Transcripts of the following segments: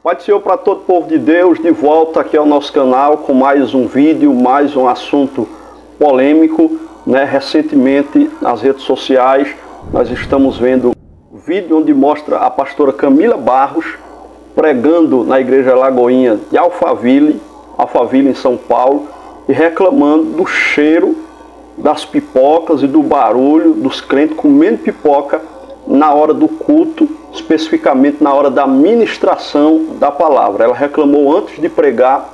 Pai do Senhor para todo o povo de Deus, de volta aqui ao nosso canal com mais um vídeo, mais um assunto polêmico, né? Recentemente nas redes sociais nós estamos vendo um vídeo onde mostra a pastora Camila Barros pregando na igreja Lagoinha de Alphaville em São Paulo, e reclamando do cheiro das pipocas e do barulho dos crentes comendo pipoca na hora do culto, especificamente na hora da ministração da palavra. Ela reclamou antes de pregar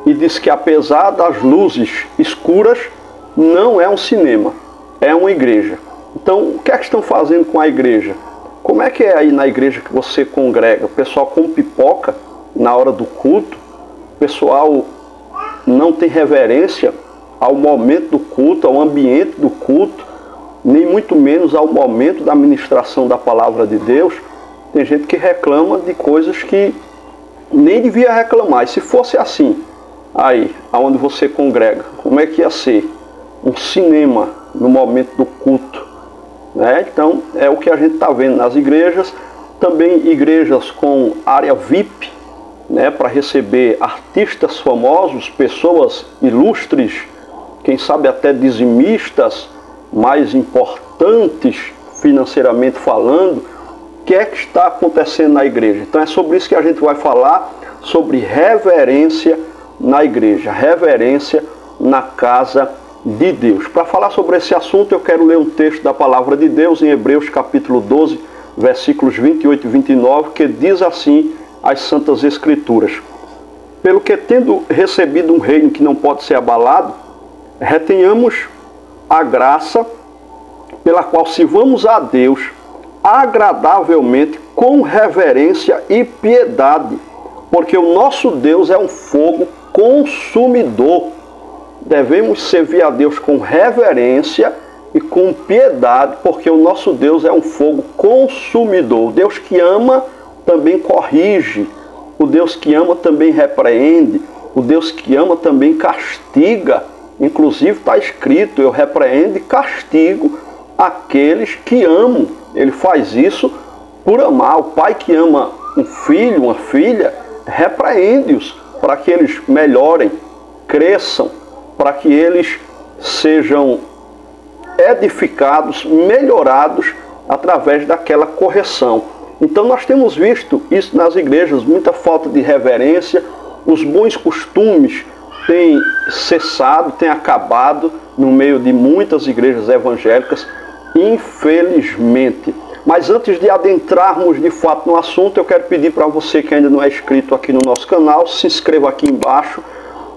e disse que apesar das luzes escuras, não é um cinema, é uma igreja. Então, o que é que estão fazendo com a igreja? Como é que é aí na igreja que você congrega? O pessoal come pipoca na hora do culto? O pessoal não tem reverência ao momento do culto, ao ambiente do culto, nem muito menos ao momento da ministração da palavra de Deus. Tem gente que reclama de coisas que nem devia reclamar. E se fosse assim, aí, aonde você congrega, como é que ia ser? Um cinema no momento do culto, né? Então, é o que a gente está vendo nas igrejas. Também igrejas com área VIP, né, para receber artistas famosos, pessoas ilustres, quem sabe até dizimistas mais importantes financeiramente falando. O que é que está acontecendo na igreja? Então é sobre isso que a gente vai falar, sobre reverência na igreja, reverência na casa de Deus. Para falar sobre esse assunto, eu quero ler um texto da palavra de Deus em Hebreus capítulo 12, versículos 28 e 29, que diz assim as Santas Escrituras: pelo que, tendo recebido um reino que não pode ser abalado, retenhamos a graça pela qual sirvamos a Deus agradavelmente, com reverência e piedade, porque o nosso Deus é um fogo consumidor. Devemos servir a Deus com reverência e com piedade, porque o nosso Deus é um fogo consumidor. O Deus que ama também corrige, o Deus que ama também repreende, o Deus que ama também castiga. Inclusive está escrito: eu repreendo e castigo aqueles que amam. Ele faz isso por amar. O pai que ama um filho, uma filha, repreende-os para que eles melhorem, cresçam, para que eles sejam edificados, melhorados através daquela correção. Então nós temos visto isso nas igrejas, muita falta de reverência, os bons costumes têm cessado, têm acabado no meio de muitas igrejas evangélicas, infelizmente. Mas antes de adentrarmos de fato no assunto, eu quero pedir para você que ainda não é inscrito aqui no nosso canal, se inscreva aqui embaixo,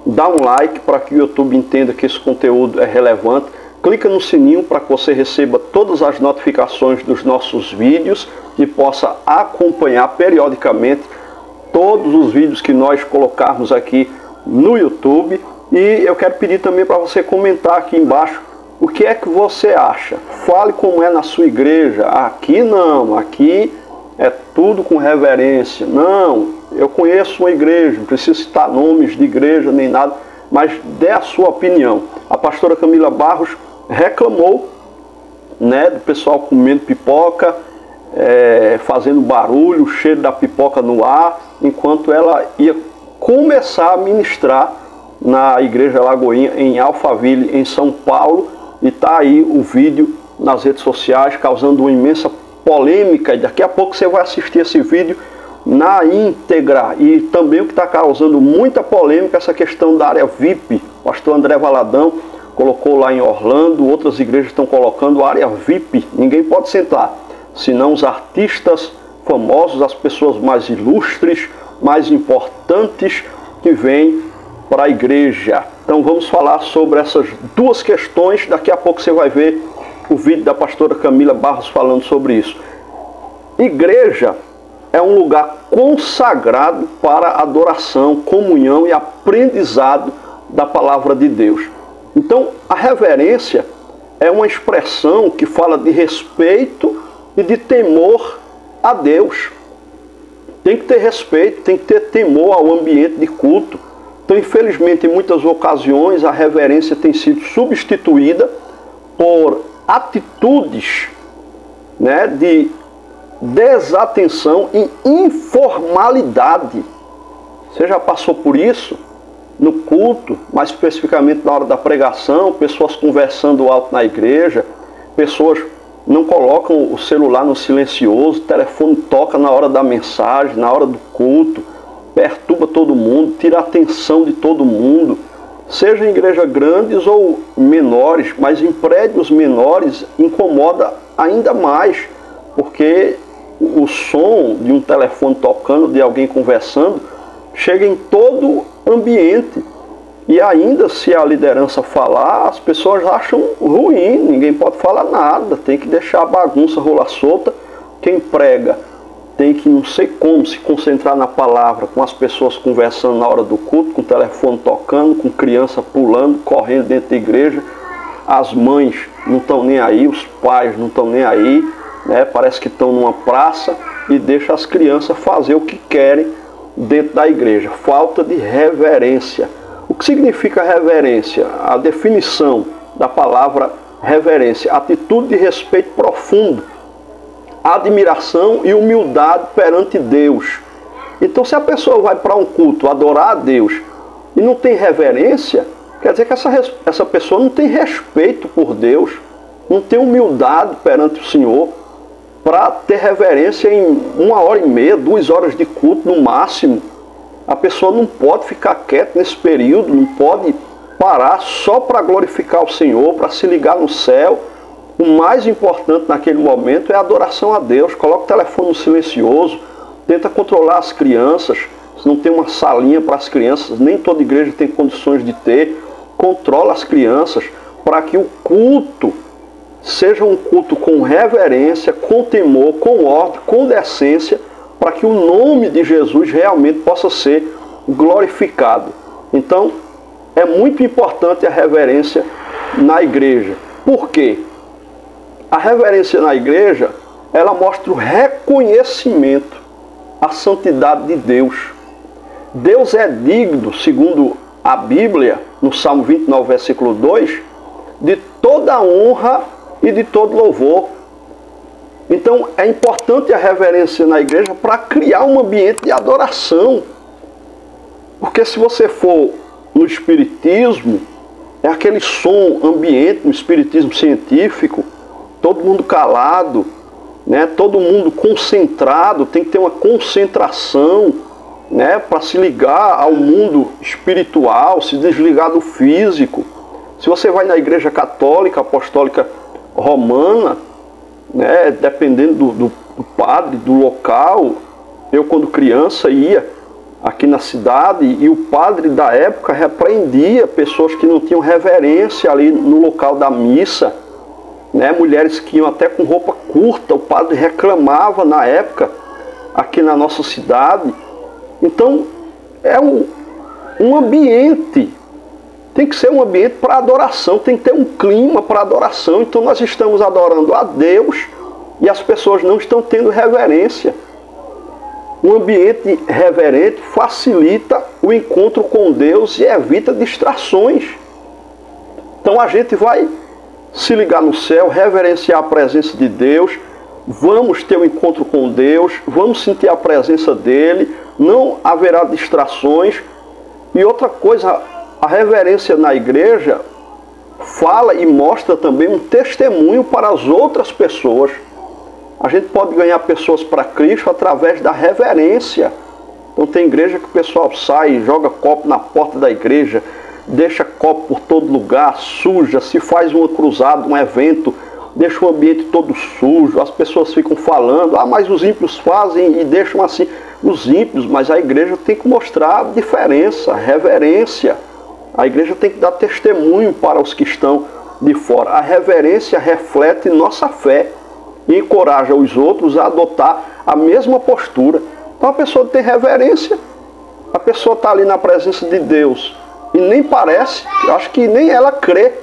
dá um like para que o YouTube entenda que esse conteúdo é relevante, clica no sininho para que você receba todas as notificações dos nossos vídeos e possa acompanhar periodicamente todos os vídeos que nós colocarmos aqui no YouTube. E eu quero pedir também para você comentar aqui embaixo o que é que você acha. Fale como é na sua igreja. Aqui não, aqui é tudo com reverência. Não, eu conheço uma igreja, não preciso citar nomes de igreja nem nada, mas dê a sua opinião. A pastora Camila Barros reclamou, né, do pessoal comendo pipoca, fazendo barulho, o cheiro da pipoca no ar, enquanto ela ia começar a ministrar na igreja Lagoinha em Alphaville, em São Paulo. E está aí o vídeo nas redes sociais causando uma imensa polêmica, e daqui a pouco você vai assistir esse vídeo na íntegra. E também o que está causando muita polêmica é essa questão da área VIP. O pastor André Valadão colocou lá em Orlando, outras igrejas estão colocando área VIP. Ninguém pode sentar, senão os artistas famosos, as pessoas mais ilustres, mais importantes que vêm para a igreja. Então vamos falar sobre essas duas questões. Daqui a pouco você vai ver o vídeo da pastora Camila Barros falando sobre isso. Igreja é um lugar consagrado para adoração, comunhão e aprendizado da palavra de Deus. Então a reverência é uma expressão que fala de respeito e de temor a Deus. Tem que ter respeito, tem que ter temor ao ambiente de culto. Então, infelizmente, em muitas ocasiões, a reverência tem sido substituída por atitudes, né, de desatenção e informalidade. Você já passou por isso? No culto, mais especificamente na hora da pregação, pessoas conversando alto na igreja, pessoas não colocam o celular no silencioso, o telefone toca na hora da mensagem, na hora do culto, perturba todo mundo, tira a atenção de todo mundo, seja em igrejas grandes ou menores, mas em prédios menores incomoda ainda mais, porque o som de um telefone tocando, de alguém conversando, chega em todo ambiente. E ainda, se a liderança falar, as pessoas acham ruim, ninguém pode falar nada, tem que deixar a bagunça rolar solta. Quem prega tem que, não sei como, se concentrar na palavra, com as pessoas conversando na hora do culto, com o telefone tocando, com criança pulando, correndo dentro da igreja. As mães não estão nem aí, os pais não estão nem aí, né? Parece que estão numa praça e deixam as crianças fazer o que querem dentro da igreja. Falta de reverência. O que significa reverência? A definição da palavra reverência: atitude de respeito profundo, admiração e humildade perante Deus. Então, se a pessoa vai para um culto adorar a Deus e não tem reverência, quer dizer que essa pessoa não tem respeito por Deus, não tem humildade perante o Senhor. Para ter reverência em 1h30, 2 horas de culto no máximo, a pessoa não pode ficar quieta nesse período, não pode parar só para glorificar o Senhor, para se ligar no céu. O mais importante naquele momento é a adoração a Deus. Coloca o telefone no silencioso, tenta controlar as crianças. Se não tem uma salinha para as crianças, nem toda igreja tem condições de ter, controla as crianças para que o culto seja um culto com reverência, com temor, com ordem, com decência, para que o nome de Jesus realmente possa ser glorificado. Então, é muito importante a reverência na igreja. Por quê? A reverência na igreja, ela mostra o reconhecimento à santidade de Deus. Deus é digno, segundo a Bíblia, no Salmo 29, versículo 2, de toda honra e de todo louvor. Então é importante a reverência na igreja para criar um ambiente de adoração. Porque se você for no espiritismo, é aquele som ambiente, no espiritismo científico, todo mundo calado, né? Todo mundo concentrado, tem que ter uma concentração, né? Para se ligar ao mundo espiritual, se desligar do físico. Se você vai na igreja católica, apostólica romana, né, dependendo do padre, do local, eu quando criança ia aqui na cidade e o padre da época repreendia pessoas que não tinham reverência ali no local da missa, né, mulheres que iam até com roupa curta, o padre reclamava na época aqui na nossa cidade. Então é um ambiente, tem que ser um ambiente para adoração, tem que ter um clima para adoração. Então nós estamos adorando a Deus e as pessoas não estão tendo reverência. Um ambiente reverente facilita o encontro com Deus e evita distrações. Então a gente vai se ligar no céu, reverenciar a presença de Deus, vamos ter um encontro com Deus, vamos sentir a presença dele, não haverá distrações. E outra coisa, a reverência na igreja fala e mostra também um testemunho para as outras pessoas. A gente pode ganhar pessoas para Cristo através da reverência. Então tem igreja que o pessoal sai, joga copo na porta da igreja, deixa copo por todo lugar, suja, se faz uma cruzada, um evento, deixa o ambiente todo sujo, as pessoas ficam falando, mas os ímpios fazem e deixam assim. Os ímpios, mas a igreja tem que mostrar a diferença, a reverência. A igreja tem que dar testemunho para os que estão de fora. A reverência reflete nossa fé e encoraja os outros a adotar a mesma postura. Então a pessoa tem reverência, a pessoa está ali na presença de Deus e nem parece, eu acho que nem ela crê.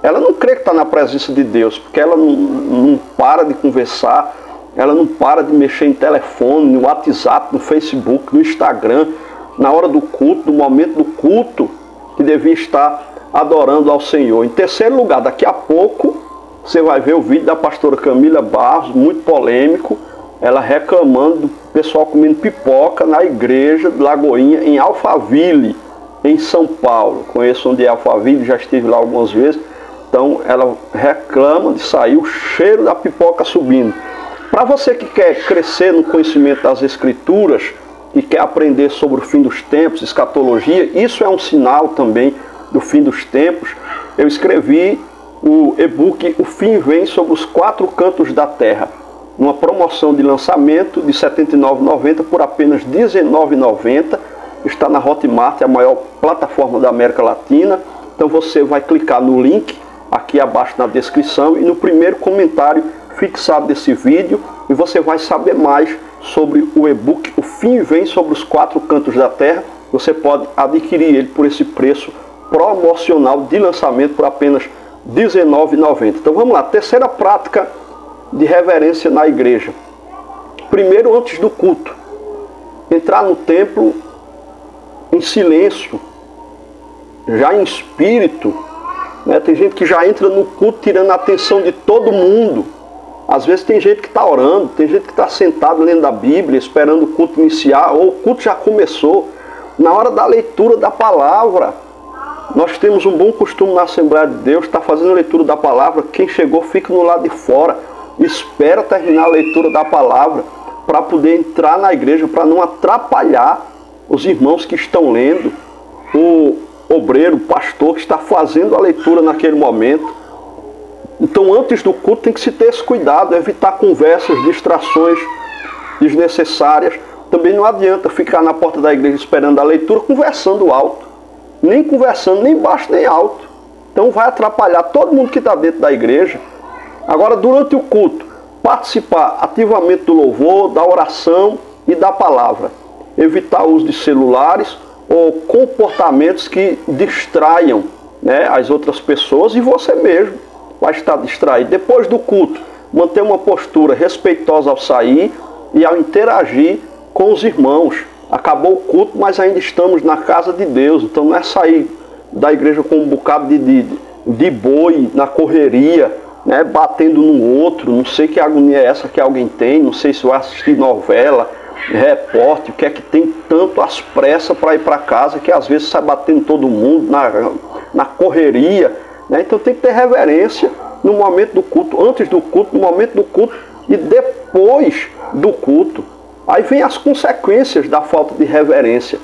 Ela não crê que está na presença de Deus, porque ela não para de conversar, ela não para de mexer em telefone, no WhatsApp, no Facebook, no Instagram, na hora do culto, no momento do culto, que devia estar adorando ao Senhor. Em terceiro lugar, daqui a pouco, você vai ver o vídeo da pastora Camila Barros, muito polêmico, ela reclamando do pessoal comendo pipoca na igreja de Lagoinha, em Alphaville, em São Paulo. Conheço onde é Alphaville, já estive lá algumas vezes. Então ela reclama de sair o cheiro da pipoca subindo. Para você que quer crescer no conhecimento das Escrituras e quer aprender sobre o fim dos tempos, escatologia, isso é um sinal também do fim dos tempos. Eu escrevi o e-book O Fim Vem sobre os 4 cantos da Terra, numa promoção de lançamento de R$ 79,90 por apenas R$ 19,90. Está na Hotmart, a maior plataforma da América Latina. Então você vai clicar no link aqui abaixo na descrição e no primeiro comentário fixado desse vídeo, e você vai saber mais sobre o e-book O Fim Vem sobre os 4 cantos da Terra. Você pode adquirir ele por esse preço promocional de lançamento por apenas R$ 19,90. Então vamos lá, terceira prática de reverência na igreja. Primeiro, antes do culto, entrar no templo em silêncio, já em espírito, né? Tem gente que já entra no culto tirando a atenção de todo mundo. Às vezes tem gente que está orando, tem gente que está sentado lendo a Bíblia, esperando o culto iniciar, ou o culto já começou. Na hora da leitura da palavra, nós temos um bom costume na Assembleia de Deus, está fazendo a leitura da palavra, quem chegou fica no lado de fora, espera terminar a leitura da palavra para poder entrar na igreja, para não atrapalhar os irmãos que estão lendo, o obreiro, o pastor que está fazendo a leitura naquele momento. Então antes do culto tem que se ter esse cuidado, evitar conversas, distrações desnecessárias. Também não adianta ficar na porta da igreja esperando a leitura conversando alto, nem conversando nem baixo nem alto. Então vai atrapalhar todo mundo que está dentro da igreja. Agora, durante o culto, participar ativamente do louvor, da oração e da palavra. Evitar o uso de celulares ou comportamentos que distraiam, né, as outras pessoas, e você mesmo vai estar distraído. Depois do culto, manter uma postura respeitosa ao sair e ao interagir com os irmãos. Acabou o culto, mas ainda estamos na casa de Deus. Então não é sair da igreja com um bocado de boi na correria, né, batendo no outro. Não sei que agonia é essa que alguém tem, não sei se vai assistir novela, repórter, o que é que tem tanto às pressas para ir para casa, que às vezes sai batendo todo mundo na correria, né? Então tem que ter reverência no momento do culto, antes do culto, no momento do culto e depois do culto. Aí vem as consequências da falta de reverência.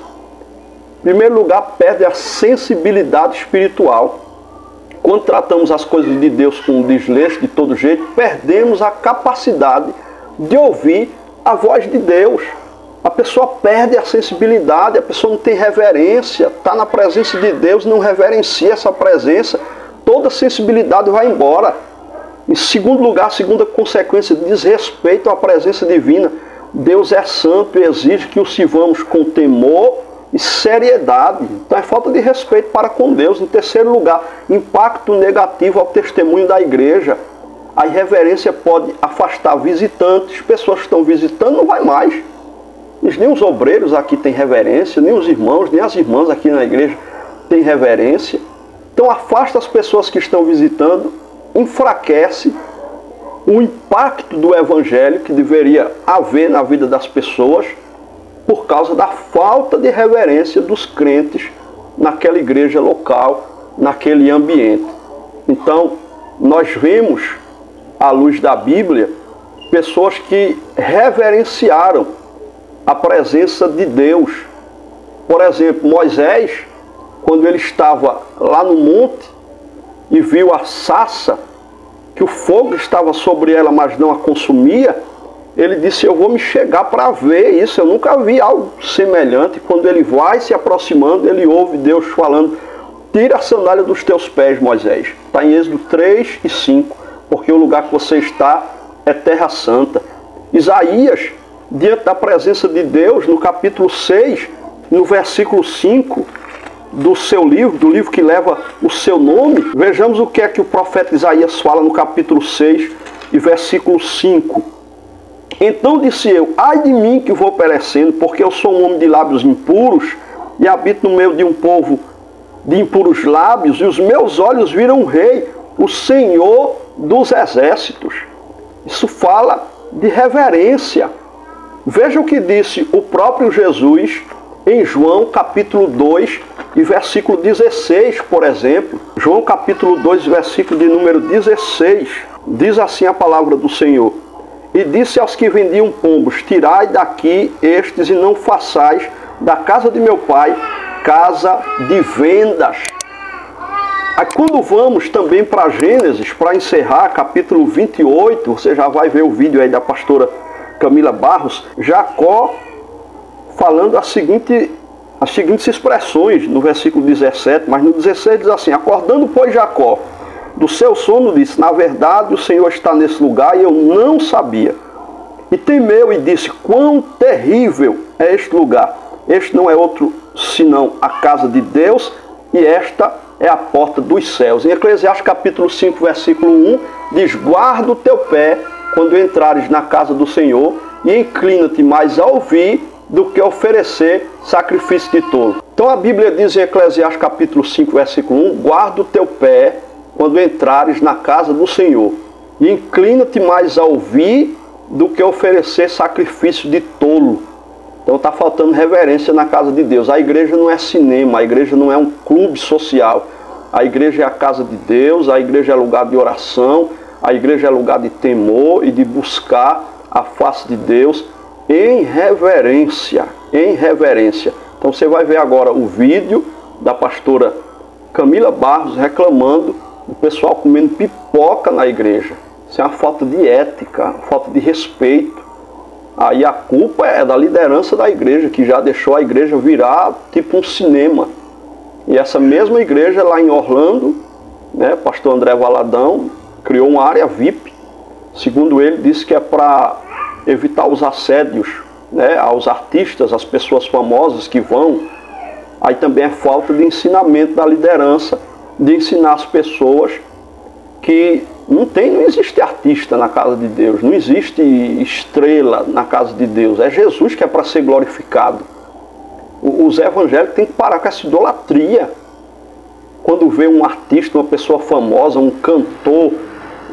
Em primeiro lugar, perde a sensibilidade espiritual. Quando tratamos as coisas de Deus com desleixo, de todo jeito, perdemos a capacidade de ouvir a voz de Deus. A pessoa perde a sensibilidade, a pessoa não tem reverência, está na presença de Deus, não reverencia essa presença, toda a sensibilidade vai embora. Em segundo lugar, a segunda consequência, desrespeito à presença divina. Deus é santo e exige que o sirvamos com temor e seriedade. Então é falta de respeito para com Deus. Em terceiro lugar, impacto negativo ao testemunho da igreja. A irreverência pode afastar visitantes, pessoas que estão visitando não vai mais. Nem os obreiros aqui têm reverência, nem os irmãos, nem as irmãs aqui na igreja têm reverência. Então afasta as pessoas que estão visitando, enfraquece o impacto do evangelho que deveria haver na vida das pessoas por causa da falta de reverência dos crentes naquela igreja local, naquele ambiente. Então, nós vemos, à luz da Bíblia, pessoas que reverenciaram a presença de Deus. Por exemplo, Moisés, quando ele estava lá no monte e viu a sarça, que o fogo estava sobre ela, mas não a consumia, ele disse, eu vou me chegar para ver isso, eu nunca vi algo semelhante. Quando ele vai se aproximando, ele ouve Deus falando, tira a sandália dos teus pés, Moisés. Está em Êxodo 3 e 5, porque o lugar que você está é terra santa. Isaías, diante da presença de Deus, no capítulo 6, no versículo 5, do seu livro, do livro que leva o seu nome, vejamos o que é que o profeta Isaías fala no capítulo 6 e versículo 5. Então disse eu, ai de mim que vou perecendo, porque eu sou um homem de lábios impuros e habito no meio de um povo de impuros lábios, e os meus olhos viram o Rei, o Senhor dos exércitos. Isso fala de reverência. Veja o que disse o próprio Jesus em João capítulo 2 e versículo 16, por exemplo. João capítulo 2, versículo de número 16, diz assim a palavra do Senhor: e disse aos que vendiam pombos: tirai daqui estes e não façais da casa de meu pai casa de vendas. Aí quando vamos também para Gênesis, para encerrar, capítulo 28, você já vai ver o vídeo aí da pastora Camila Barros, Jacó falando as seguintes expressões no versículo 17, mas no 16 diz assim: acordando, pois, Jacó do seu sono, disse: na verdade o Senhor está nesse lugar e eu não sabia. E temeu e disse: quão terrível é este lugar! Este não é outro senão a casa de Deus, e esta é a porta dos céus. Em Eclesiastes capítulo 5, versículo 1, diz: guarda o teu pé quando entrares na casa do Senhor, e inclina-te mais a ouvir do que oferecer sacrifício de tolo. Então a Bíblia diz em Eclesiastes capítulo 5, versículo 1, guarda o teu pé quando entrares na casa do Senhor, e inclina-te mais a ouvir do que oferecer sacrifício de tolo. Então está faltando reverência na casa de Deus. A igreja não é cinema, a igreja não é um clube social. A igreja é a casa de Deus, a igreja é lugar de oração, a igreja é lugar de temor e de buscar a face de Deus em reverência, em reverência. Então você vai ver agora o vídeo da pastora Camila Barros reclamando do pessoal comendo pipoca na igreja. Isso é uma falta de ética, falta de respeito. Aí a culpa é da liderança da igreja, que já deixou a igreja virar tipo um cinema. E essa mesma igreja lá em Orlando, né, pastor André Valadão, criou uma área VIP. Segundo ele, disse que é para evitar os assédios, né, aos artistas, às pessoas famosas que vão. Aí também é falta de ensinamento da liderança, de ensinar as pessoas que não existe artista na casa de Deus, não existe estrela na casa de Deus. É Jesus que é para ser glorificado. Os evangélicos têm que parar com essa idolatria. Quando vê um artista, uma pessoa famosa, um cantor,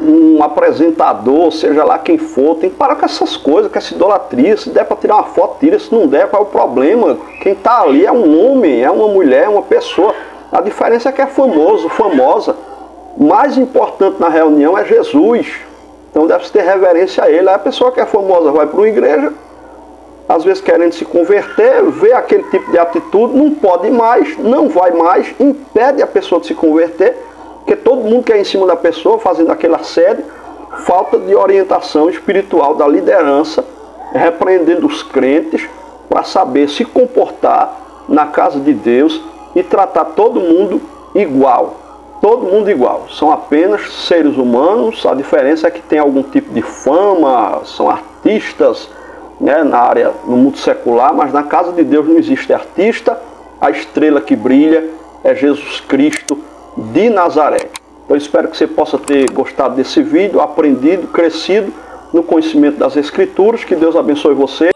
um apresentador, seja lá quem for, tem que parar com essas coisas, com essa idolatria. Se der para tirar uma foto, tira. Se não der, qual é o problema? Quem está ali é um homem, é uma mulher, é uma pessoa. A diferença é que é famoso, famosa. O mais importante na reunião é Jesus. Então deve-se ter reverência a ele. Aí a pessoa que é famosa vai para uma igreja, às vezes querendo se converter, vê aquele tipo de atitude, não pode mais, não vai mais, impede a pessoa de se converter, porque todo mundo quer ir em cima da pessoa, fazendo aquele assédio. Falta de orientação espiritual da liderança, repreendendo os crentes para saber se comportar na casa de Deus e tratar todo mundo igual. Todo mundo igual. São apenas seres humanos. A diferença é que tem algum tipo de fama, são artistas, né, no mundo secular, mas na casa de Deus não existe artista. A estrela que brilha é Jesus Cristo de Nazaré. Então espero que você possa ter gostado desse vídeo, aprendido, crescido no conhecimento das Escrituras. Que Deus abençoe você.